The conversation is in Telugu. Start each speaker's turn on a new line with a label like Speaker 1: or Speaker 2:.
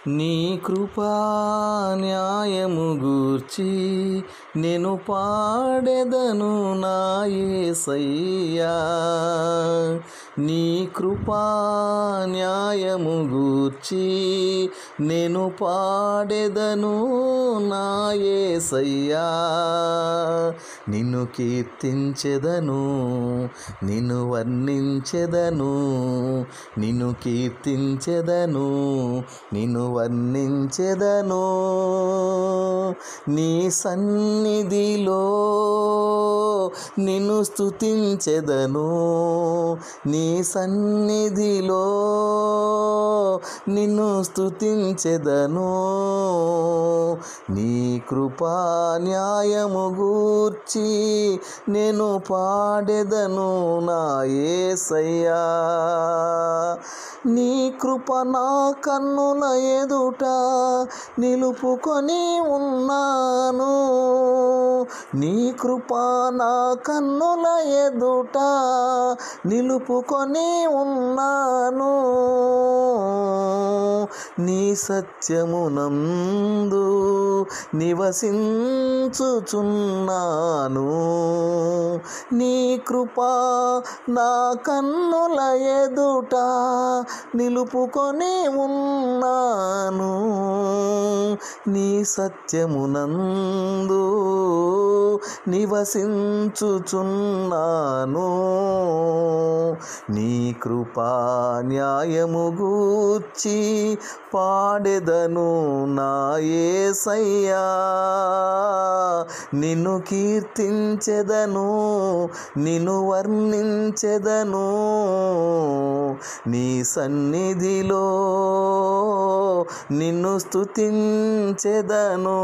Speaker 1: నీ కృపా న్యాయము గూర్చి నేను పాడెదను నా యేసయ్యా. నీ కృపా న్యాయము గూర్చి నేను పాడెదను నా యేసయ్యా. నిన్ను కీర్తించెదను, నిన్ను వర్ణించెదను, నిన్ను కీర్తించెదను, నిన్ను వర్ణించెదను. నీ సన్నిధిలో నిన్ను స్తుతించెదను, నీ సన్నిధిలో నిన్ను స్తుతించెదను. నీ కృపా న్యాయము గూర్చి నేను పాడెదను నా యేసయ్యా. నీ కృప నా కన్నుల ఎదుట నిలుపుకొని ఉన్నాను, నీ కృప నా కన్నుల ఎదుట నిలుపుకొని ఉన్నాను. నీ సత్యమునందు నివసించుచున్నాను, నీ కృప నా కన్నుల ఎదుట నిలుపుకొని ఉన్నాను. నీ సత్యమునందు నివసించుచున్నాను. నీ కృపా న్యాయము గూర్చి పాడెదను నా యేసయ్యా. నిన్ను కీర్తించెదను, నిన్ను వర్ణించెదను, నీ సన్నిధిలో నిన్ను స్తుతించెదను.